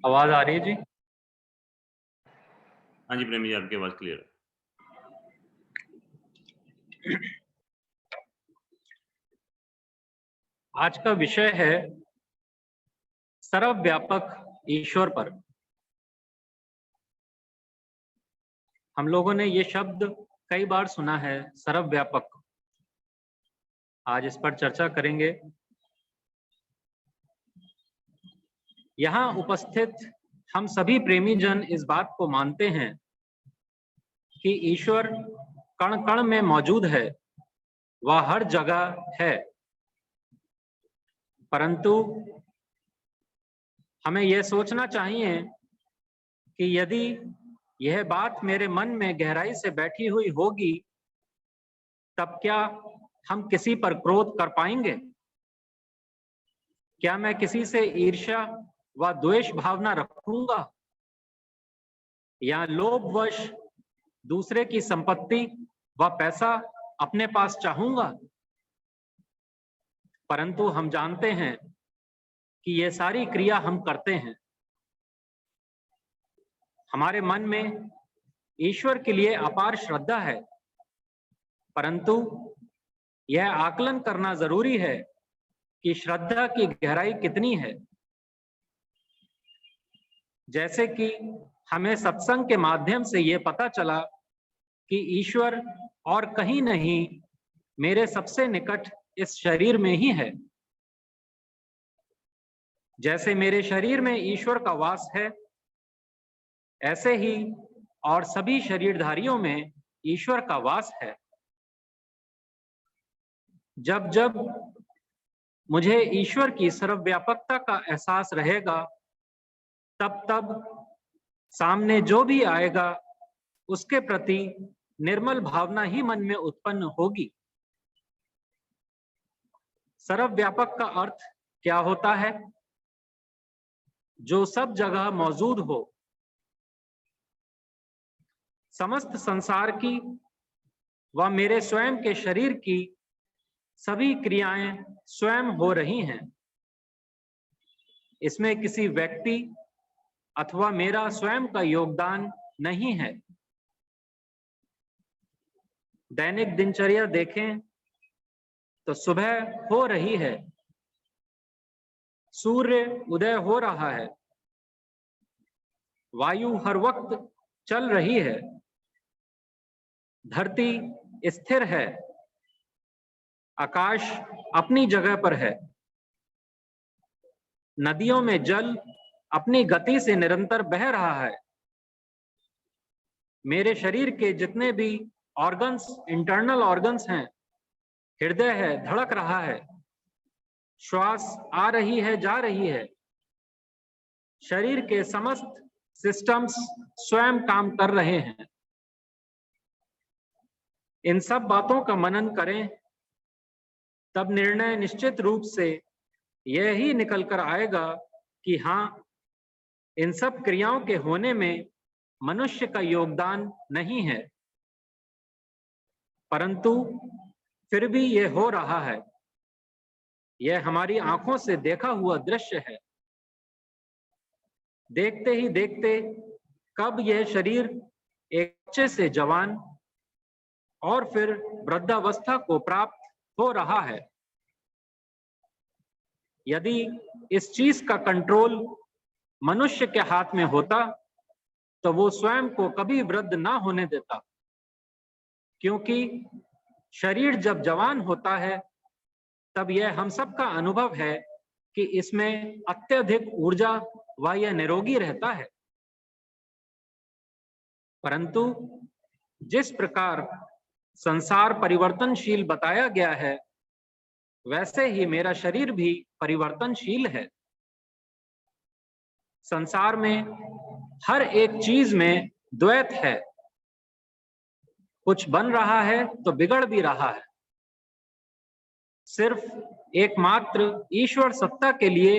आवाज आ रही है जी? हाँ जी प्रेमी जी, आपकी आवाज क्लियर है। आज का विषय है सर्वव्यापक ईश्वर पर। हम लोगों ने ये शब्द कई बार सुना है, सर्वव्यापक। आज इस पर चर्चा करेंगे। यहाँ उपस्थित हम सभी प्रेमी जन इस बात को मानते हैं कि ईश्वर कण कण में मौजूद है, वह हर जगह है। परंतु हमें यह सोचना चाहिए कि यदि यह बात मेरे मन में गहराई से बैठी हुई होगी, तब क्या हम किसी पर क्रोध कर पाएंगे? क्या मैं किसी से ईर्ष्या व द्वेष भावना रखूंगा, या लोभवश दूसरे की संपत्ति व पैसा अपने पास चाहूंगा? परंतु हम जानते हैं कि ये सारी क्रिया हम करते हैं। हमारे मन में ईश्वर के लिए अपार श्रद्धा है, परंतु यह आकलन करना जरूरी है कि श्रद्धा की गहराई कितनी है। जैसे कि हमें सत्संग के माध्यम से यह पता चला कि ईश्वर और कहीं नहीं, मेरे सबसे निकट इस शरीर में ही है। जैसे मेरे शरीर में ईश्वर का वास है, ऐसे ही और सभी शरीरधारियों में ईश्वर का वास है। जब जब मुझे ईश्वर की सर्वव्यापकता का एहसास रहेगा, तब तब सामने जो भी आएगा उसके प्रति निर्मल भावना ही मन में उत्पन्न होगी। सर्वव्यापक का अर्थ क्या होता है? जो सब जगह मौजूद हो। समस्त संसार की व मेरे स्वयं के शरीर की सभी क्रियाएं स्वयं हो रही हैं। इसमें किसी व्यक्ति अथवा मेरा स्वयं का योगदान नहीं है। दैनिक दिनचर्या देखें तो सुबह हो रही है, सूर्य उदय हो रहा है, वायु हर वक्त चल रही है, धरती स्थिर है, आकाश अपनी जगह पर है, नदियों में जल अपनी गति से निरंतर बह रहा है। मेरे शरीर के जितने भी ऑर्गन्स, इंटरनल ऑर्गन्स हैं, हृदय है, धड़क रहा है, श्वास आ रही है, जा रही है। शरीर के समस्त सिस्टम्स स्वयं काम कर रहे हैं। इन सब बातों का मनन करें, तब निर्णय निश्चित रूप से यह ही निकल कर आएगा कि हाँ, इन सब क्रियाओं के होने में मनुष्य का योगदान नहीं है, परंतु फिर भी यह हो रहा है। यह हमारी आंखों से देखा हुआ दृश्य है। देखते ही देखते कब यह शरीर एक बच्चे से जवान और फिर वृद्धावस्था को प्राप्त हो रहा है। यदि इस चीज का कंट्रोल मनुष्य के हाथ में होता, तो वो स्वयं को कभी वृद्ध ना होने देता, क्योंकि शरीर जब जवान होता है, तब यह हम सब का अनुभव है कि इसमें अत्यधिक ऊर्जा व यह निरोगी रहता है। परंतु जिस प्रकार संसार परिवर्तनशील बताया गया है, वैसे ही मेरा शरीर भी परिवर्तनशील है। संसार में हर एक चीज में द्वैत है। कुछ बन रहा है तो बिगड़ भी रहा है। सिर्फ एकमात्र ईश्वर सत्ता के लिए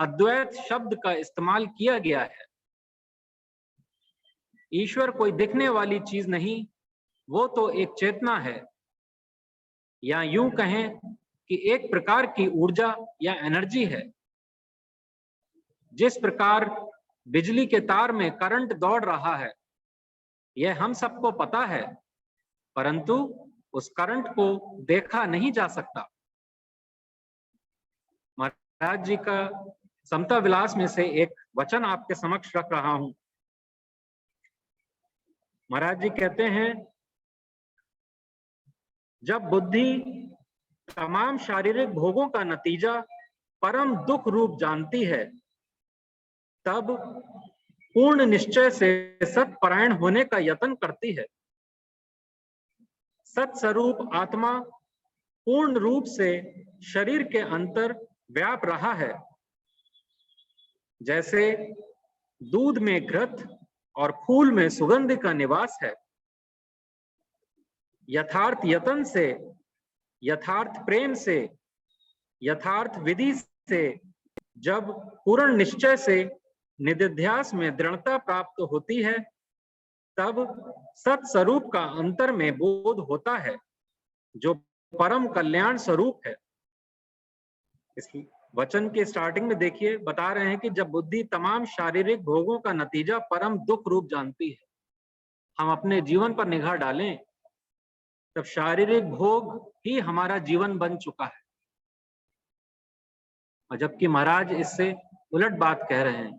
अद्वैत शब्द का इस्तेमाल किया गया है। ईश्वर कोई दिखने वाली चीज नहीं, वो तो एक चेतना है, या यूं कहें कि एक प्रकार की ऊर्जा या एनर्जी है। जिस प्रकार बिजली के तार में करंट दौड़ रहा है, यह हम सबको पता है, परंतु उस करंट को देखा नहीं जा सकता। महाराज जी का समता विलास में से एक वचन आपके समक्ष रख रहा हूं। महाराज जी कहते हैं, जब बुद्धि तमाम शारीरिक भोगों का नतीजा परम दुख रूप जानती है, तब पूर्ण निश्चय से सत्परायण होने का यत्न करती है। सत्स्वरूप आत्मा पूर्ण रूप से शरीर के अंतर व्याप रहा है। जैसे दूध में घृत और फूल में सुगंध का निवास है। यथार्थ यत्न से, यथार्थ प्रेम से, यथार्थ विधि से जब पूर्ण निश्चय से निधिध्यास में दृढ़ता प्राप्त होती है, तब सत्स्वरूप का अंतर में बोध होता है, जो परम कल्याण स्वरूप है। इस वचन के स्टार्टिंग में देखिए, बता रहे हैं कि जब बुद्धि तमाम शारीरिक भोगों का नतीजा परम दुख रूप जानती है। हम अपने जीवन पर निगाह डालें, तब शारीरिक भोग ही हमारा जीवन बन चुका है। और जबकि महाराज इससे उलट बात कह रहे हैं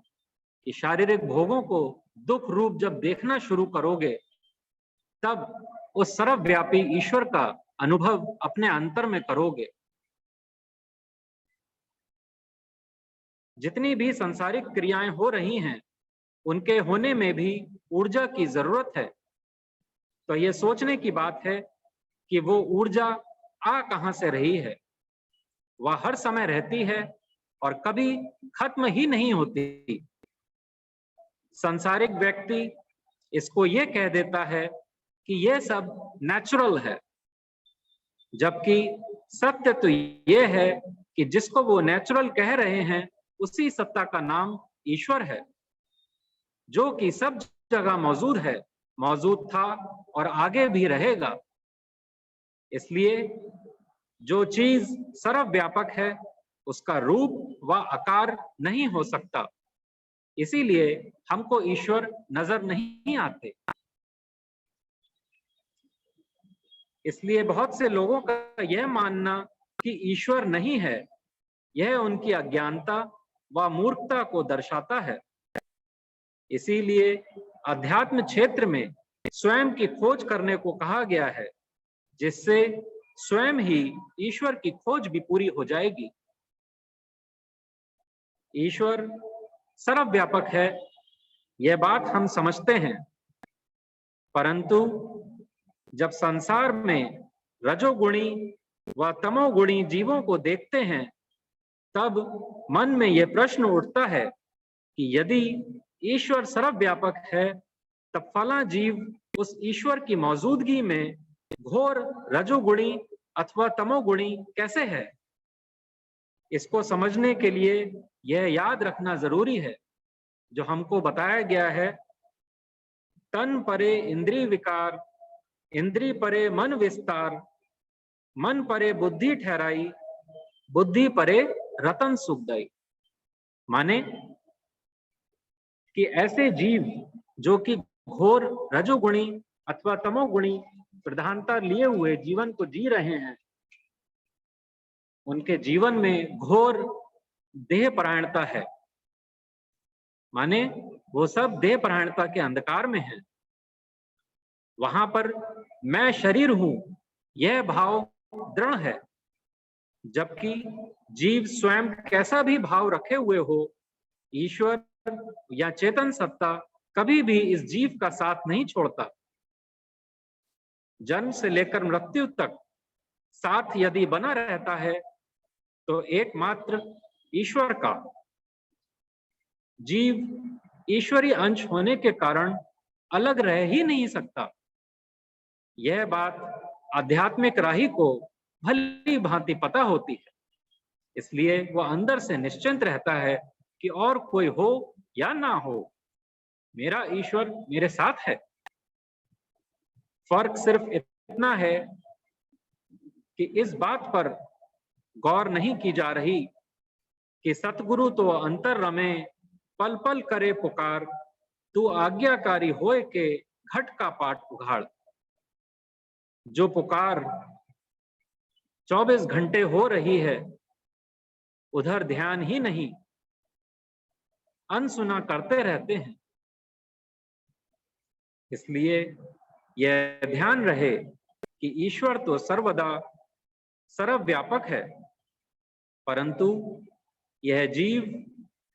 कि शारीरिक भोगों को दुख रूप जब देखना शुरू करोगे, तब उस सर्वव्यापी ईश्वर का अनुभव अपने अंतर में करोगे। जितनी भी सांसारिक क्रियाएं हो रही हैं, उनके होने में भी ऊर्जा की जरूरत है। तो ये सोचने की बात है कि वो ऊर्जा आ कहां से रही है। वह हर समय रहती है और कभी खत्म ही नहीं होती। सांसारिक व्यक्ति इसको ये कह देता है कि यह सब नेचुरल है, जबकि सत्य तो यह है कि जिसको वो नेचुरल कह रहे हैं, उसी सत्ता का नाम ईश्वर है, जो कि सब जगह मौजूद है, मौजूद था और आगे भी रहेगा। इसलिए जो चीज सर्वव्यापक है, उसका रूप व आकार नहीं हो सकता। इसीलिए हमको ईश्वर नजर नहीं आते। इसलिए बहुत से लोगों का यह मानना कि ईश्वर नहीं है, यह उनकी अज्ञानता व मूर्खता को दर्शाता है। इसीलिए अध्यात्म क्षेत्र में स्वयं की खोज करने को कहा गया है, जिससे स्वयं ही ईश्वर की खोज भी पूरी हो जाएगी। ईश्वर सर्वव्यापक है, यह बात हम समझते हैं, परंतु जब संसार में रजोगुणी व तमोगुणी जीवों को देखते हैं, तब मन में यह प्रश्न उठता है कि यदि ईश्वर सर्वव्यापक है, तब फला जीव उस ईश्वर की मौजूदगी में घोर रजोगुणी अथवा तमोगुणी कैसे है। इसको समझने के लिए यह याद रखना जरूरी है, जो हमको बताया गया है, तन परे इंद्रिय विकार, इंद्रिय परे मन विस्तार, मन परे बुद्धि ठहराई, बुद्धि परे रतन सुखदाई। माने कि ऐसे जीव जो कि घोर रजोगुणी अथवा तमोगुणी प्रधानता लिए हुए जीवन को जी रहे हैं, उनके जीवन में घोर देह परायणता है। माने वो सब देह परायणता के अंधकार में है। वहां पर मैं शरीर हूं, यह भाव दृढ़ है, जबकि जीव स्वयं कैसा भी भाव रखे हुए हो, ईश्वर या चेतन सत्ता कभी भी इस जीव का साथ नहीं छोड़ता। जन्म से लेकर मृत्यु तक साथ यदि बना रहता है, तो एकमात्र ईश्वर का। जीव ईश्वरीय अंश होने के कारण अलग रह ही नहीं सकता। यह बात आध्यात्मिक राही को भली भांति पता होती है, इसलिए वह अंदर से निश्चिंत रहता है कि और कोई हो या ना हो, मेरा ईश्वर मेरे साथ है। फर्क सिर्फ इतना है कि इस बात पर गौर नहीं की जा रही कि सतगुरु तो अंतर रमे, पल पल करे पुकार, तू आज्ञाकारी होए के घट का पाट उघाड़। जो पुकार 24 घंटे हो रही है, उधर ध्यान ही नहीं, अनसुना करते रहते हैं। इसलिए यह ध्यान रहे कि ईश्वर तो सर्वदा सर्वव्यापक है, परंतु यह जीव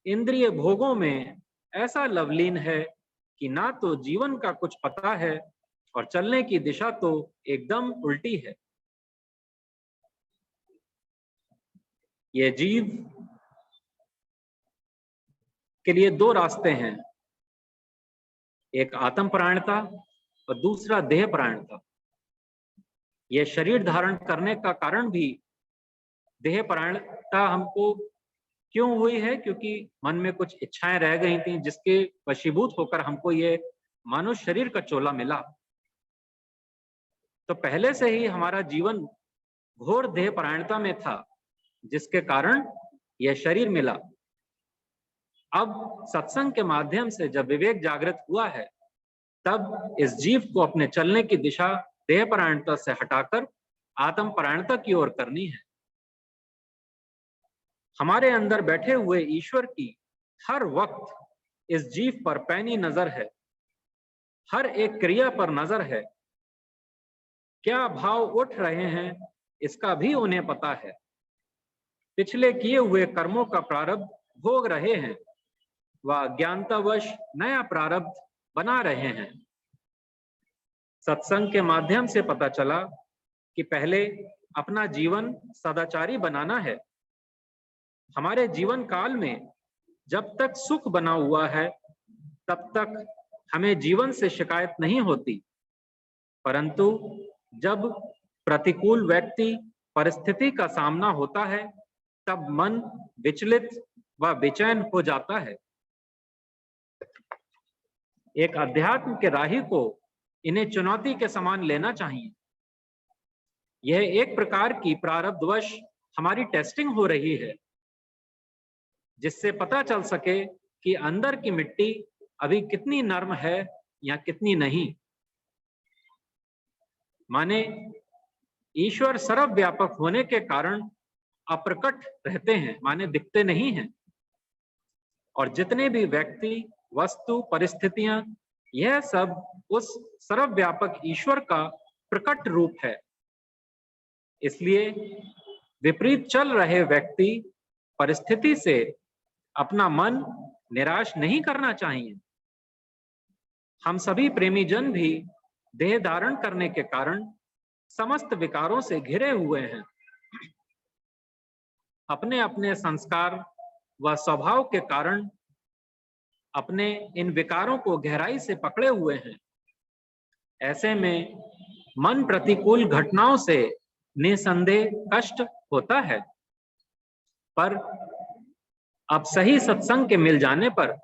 इंद्रिय भोगों में ऐसा लवलीन है कि ना तो जीवन का कुछ पता है और चलने की दिशा तो एकदम उल्टी है। यह जीव के लिए दो रास्ते हैं, एक आत्म परायणता और दूसरा देह परायणता। यह शरीर धारण करने का कारण भी देह परायणता हमको क्यों हुई है, क्योंकि मन में कुछ इच्छाएं रह गई थी जिसके वशीभूत होकर हमको ये मानव शरीर का चोला मिला। तो पहले से ही हमारा जीवन घोर देह परायणता में था, जिसके कारण यह शरीर मिला। अब सत्संग के माध्यम से जब विवेक जागृत हुआ है, तब इस जीव को अपने चलने की दिशा देह परायणता से हटाकर आत्म परायणता की ओर करनी है। हमारे अंदर बैठे हुए ईश्वर की हर वक्त इस जीव पर पैनी नजर है, हर एक क्रिया पर नजर है। क्या भाव उठ रहे हैं इसका भी उन्हें पता है। पिछले किए हुए कर्मों का प्रारब्ध भोग रहे हैं, वह अज्ञानतावश नया प्रारब्ध बना रहे हैं। सत्संग के माध्यम से पता चला कि पहले अपना जीवन सदाचारी बनाना है। हमारे जीवन काल में जब तक सुख बना हुआ है, तब तक हमें जीवन से शिकायत नहीं होती, परंतु जब प्रतिकूल व्यक्ति परिस्थिति का सामना होता है, तब मन विचलित व बेचैन हो जाता है। एक अध्यात्म के राही को इन्हें चुनौती के समान लेना चाहिए। यह एक प्रकार की प्रारब्धवश हमारी टेस्टिंग हो रही है, जिससे पता चल सके कि अंदर की मिट्टी अभी कितनी नर्म है या कितनी नहीं। माने ईश्वर सर्वव्यापक होने के कारण अप्रकट रहते हैं, माने दिखते नहीं हैं। और जितने भी व्यक्ति, वस्तु, परिस्थितियां, यह सब उस सर्वव्यापक ईश्वर का प्रकट रूप है। इसलिए विपरीत चल रहे व्यक्ति, परिस्थिति से अपना मन निराश नहीं करना चाहिए। हम सभी प्रेमी जन भी देह धारण करने के कारण समस्त विकारों से घिरे हुए हैं। अपने अपने संस्कार व स्वभाव के कारण अपने इन विकारों को गहराई से पकड़े हुए हैं। ऐसे में मन प्रतिकूल घटनाओं से निसंदेह कष्ट होता है, पर अब सही सत्संग के मिल जाने पर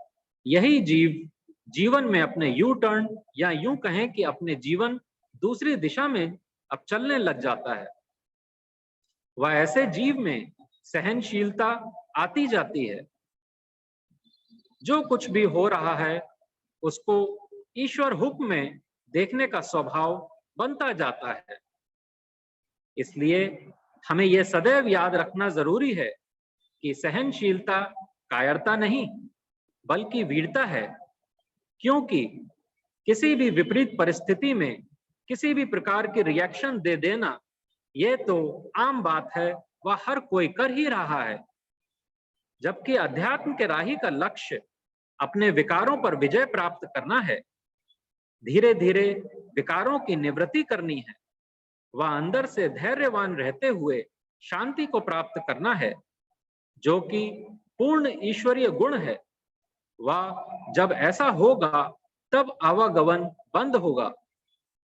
यही जीव जीवन में अपने यू टर्न, या यूं कहें कि अपने जीवन दूसरी दिशा में अब चलने लग जाता है। वह ऐसे जीव में सहनशीलता आती जाती है। जो कुछ भी हो रहा है उसको ईश्वर हुक्म में देखने का स्वभाव बनता जाता है। इसलिए हमें यह सदैव याद रखना जरूरी है कि सहनशीलता कायरता नहीं बल्कि वीरता है, क्योंकि किसी भी विपरीत परिस्थिति में किसी भी प्रकार की रिएक्शन दे देना यह तो आम बात है, वह हर कोई कर ही रहा है। जबकि अध्यात्म के राही का लक्ष्य अपने विकारों पर विजय प्राप्त करना है, धीरे धीरे विकारों की निवृत्ति करनी है, वह अंदर से धैर्यवान रहते हुए शांति को प्राप्त करना है, जो कि पूर्ण ईश्वरीय गुण है। वह जब ऐसा होगा तब आवागमन बंद होगा,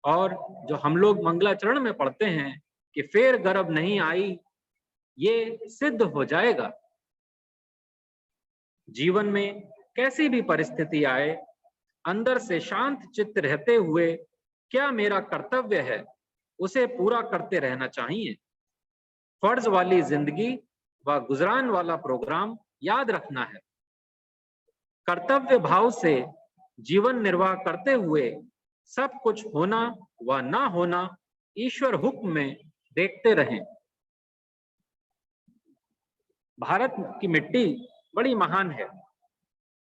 और जो हम लोग मंगलाचरण में पढ़ते हैं कि फेर गर्भ नहीं आई, ये सिद्ध हो जाएगा। जीवन में कैसी भी परिस्थिति आए, अंदर से शांत चित्त रहते हुए क्या मेरा कर्तव्य है उसे पूरा करते रहना चाहिए। फर्ज वाली जिंदगी व गुजरान वाला प्रोग्राम याद रखना है। कर्तव्य भाव से जीवन निर्वाह करते हुए सब कुछ होना व ना होना ईश्वर हुक्म में देखते रहें। भारत की मिट्टी बड़ी महान है।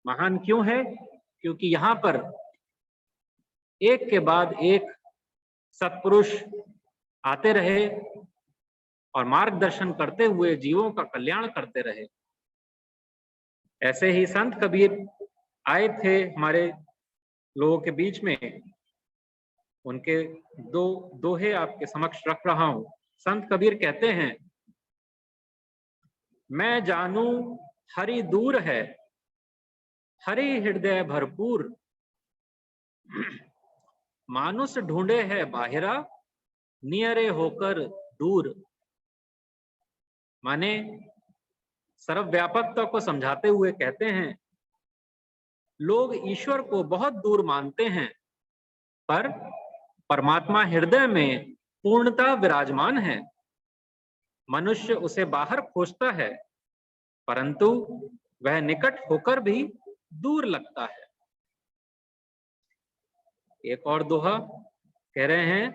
महान क्यों है? क्योंकि यहाँ पर एक के बाद एक सत्पुरुष आते रहे और मार्गदर्शन करते हुए जीवों का कल्याण करते रहे। ऐसे ही संत कबीर आए थे हमारे लोगों के बीच में। उनके दो दोहे आपके समक्ष रख रहा हूं। संत कबीर कहते हैं, मैं जानू हरि दूर है, हरि हृदय भरपूर, मानुष ढूंढे है बाहिरा, नियरे होकर दूर। माने सर्वव्यापकता को समझाते हुए कहते हैं, लोग ईश्वर को बहुत दूर मानते हैं, पर परमात्मा हृदय में पूर्णता विराजमान है। मनुष्य उसे बाहर खोजता है, परंतु वह निकट होकर भी दूर लगता है। एक और दोहा कह रहे हैं,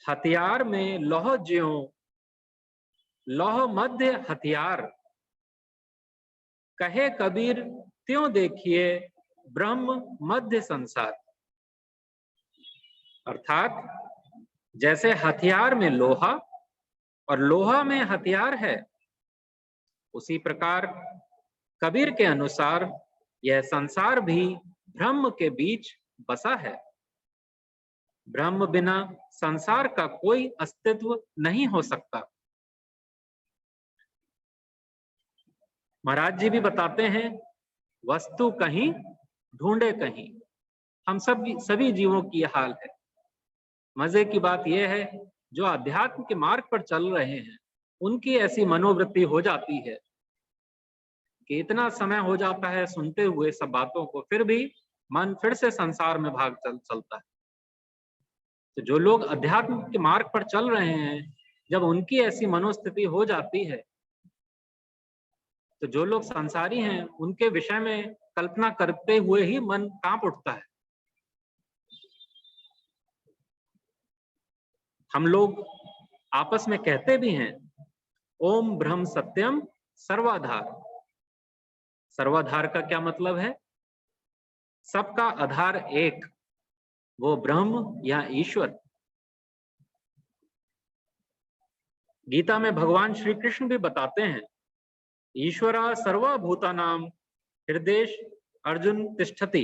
हथियार में लौह ज्यों, लौह मध्य हथियार, कहे कबीर त्यों देखिए ब्रह्म मध्य संसार। अर्थात जैसे हथियार में लोहा और लोहा में हथियार है, उसी प्रकार कबीर के अनुसार यह संसार भी ब्रह्म के बीच बसा है। ब्रह्म बिना संसार का कोई अस्तित्व नहीं हो सकता। महाराज जी भी बताते हैं, वस्तु कहीं ढूंढे कहीं। हम सभी जीवों की यह हाल है। मजे की बात यह है, जो अध्यात्म के मार्ग पर चल रहे हैं, उनकी ऐसी मनोवृत्ति हो जाती है कि इतना समय हो जाता है सुनते हुए सब बातों को, फिर भी मन फिर से संसार में भाग चलता है। तो जो लोग अध्यात्म के मार्ग पर चल रहे हैं, जब उनकी ऐसी मनोस्थिति हो जाती है, तो जो लोग संसारी हैं उनके विषय में कल्पना करते हुए ही मन कांप उठता है। हम लोग आपस में कहते भी हैं, ओम ब्रह्म सत्यम सर्वाधार। सर्वाधार का क्या मतलब है? सबका आधार एक, वो ब्रह्म या ईश्वर। गीता में भगवान श्री कृष्ण भी बताते हैं, ईश्वरा सर्वभूतानां हृदय अर्जुन तिष्ठति।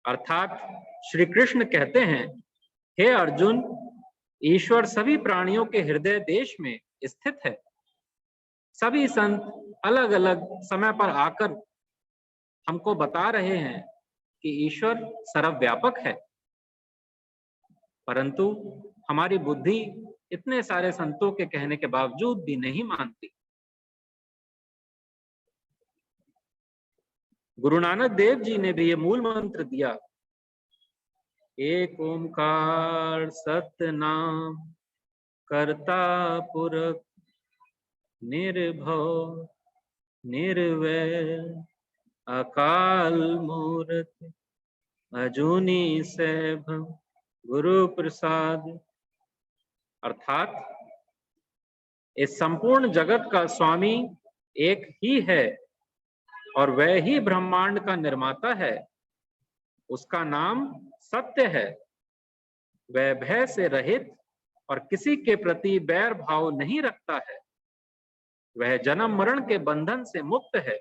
अर्थात श्री कृष्ण कहते हैं, हे अर्जुन, ईश्वर सभी प्राणियों के हृदय देश में स्थित है। सभी संत अलग अलग समय पर आकर हमको बता रहे हैं कि ईश्वर सर्वव्यापक है, परंतु हमारी बुद्धि इतने सारे संतों के कहने के बावजूद भी नहीं मानती। गुरु नानक देव जी ने भी ये मूल मंत्र दिया, एक ओंकार सत्य नाम, कर्ता पुरख निर्भव निर्वैर, अकाल मूर्त अजूनी सैभम गुरु प्रसाद। अर्थात इस संपूर्ण जगत का स्वामी एक ही है और वह ही ब्रह्मांड का निर्माता है। उसका नाम सत्य है। वह भय से रहित और किसी के प्रति बैर भाव नहीं रखता है। वह जन्म मरण के बंधन से मुक्त है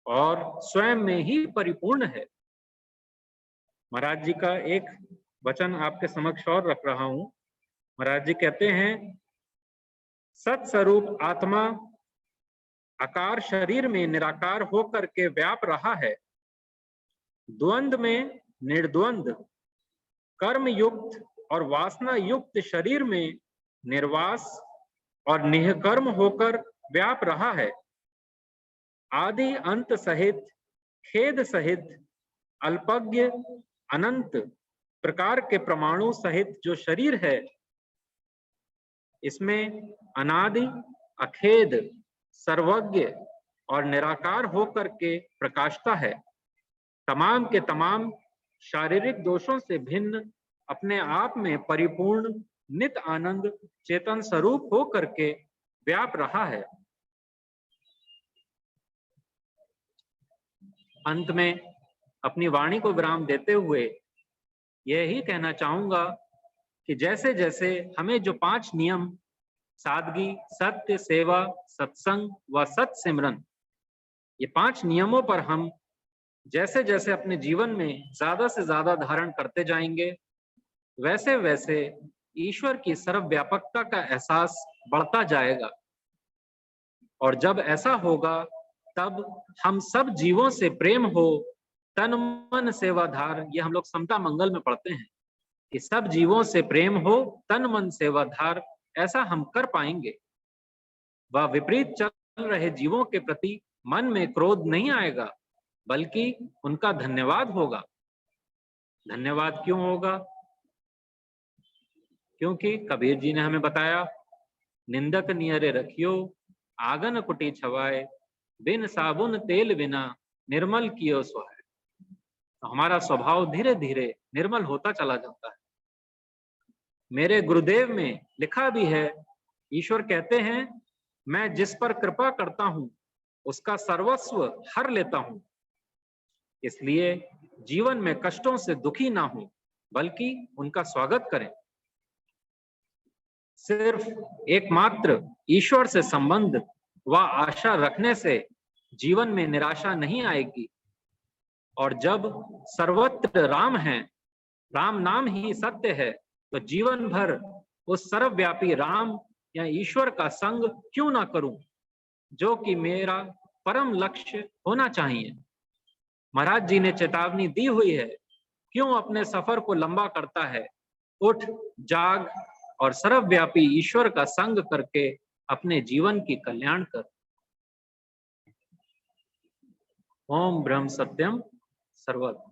और स्वयं में ही परिपूर्ण है। महाराज जी का एक वचन आपके समक्ष और रख रहा हूं। महाराज जी कहते हैं, सत्स्वरूप आत्मा आकार शरीर में निराकार होकर के व्याप रहा है। द्वंद में निर्द्वंद, कर्म युक्त और वासना युक्त शरीर में निर्वास और निष्कर्म होकर व्याप रहा है। आदि अंत सहित, खेद सहित, अल्पज्ञ अनंत प्रकार के परमाणु सहित जो शरीर है, इसमें अनादि, अखेद, सर्वज्ञ और निराकार होकर के प्रकाशता है। तमाम के तमाम शारीरिक दोषों से भिन्न अपने आप में परिपूर्ण नित आनंद चेतन स्वरूप हो करके व्याप रहा है। अंत में अपनी वाणी को विराम देते हुए यही कहना चाहूंगा कि जैसे जैसे हमें जो 5 नियम सादगी, सत्य, सेवा, सत्संग व सत सिमरन, ये 5 नियमों पर हम जैसे जैसे अपने जीवन में ज्यादा से ज्यादा धारण करते जाएंगे, वैसे वैसे ईश्वर की सर्वव्यापकता का एहसास बढ़ता जाएगा। और जब ऐसा होगा तब हम सब जीवों से प्रेम हो, तन मन सेवाधार, ये हम लोग समता मंगल में पढ़ते हैं कि सब जीवों से प्रेम हो, तन मन सेवाधार, ऐसा हम कर पाएंगे। वह विपरीत चल रहे जीवों के प्रति मन में क्रोध नहीं आएगा, बल्कि उनका धन्यवाद होगा। धन्यवाद क्यों होगा? क्योंकि कबीर जी ने हमें बताया, निंदक नियरे रखियो, आंगन कुटी छवाए, बिन साबुन तेल बिना निर्मल कियो सोहाय। तो हमारा स्वभाव धीरे धीरे निर्मल होता चला जाता है। मेरे गुरुदेव में लिखा भी है, ईश्वर कहते हैं, मैं जिस पर कृपा करता हूं उसका सर्वस्व हर लेता हूं। इसलिए जीवन में कष्टों से दुखी ना हो, बल्कि उनका स्वागत करें। सिर्फ एकमात्र ईश्वर से संबंध व आशा रखने से जीवन में निराशा नहीं आएगी। और जब सर्वत्र राम है, राम नाम ही सत्य है, तो जीवन भर उस सर्वव्यापी राम या ईश्वर का संग क्यों ना करूं, जो कि मेरा परम लक्ष्य होना चाहिए। महाराज जी ने चेतावनी दी हुई है, क्यों अपने सफर को लंबा करता है, उठ जाग और सर्वव्यापी ईश्वर का संग करके अपने जीवन की कल्याण कर। ओम ब्रह्म सत्यम सर्वत्र।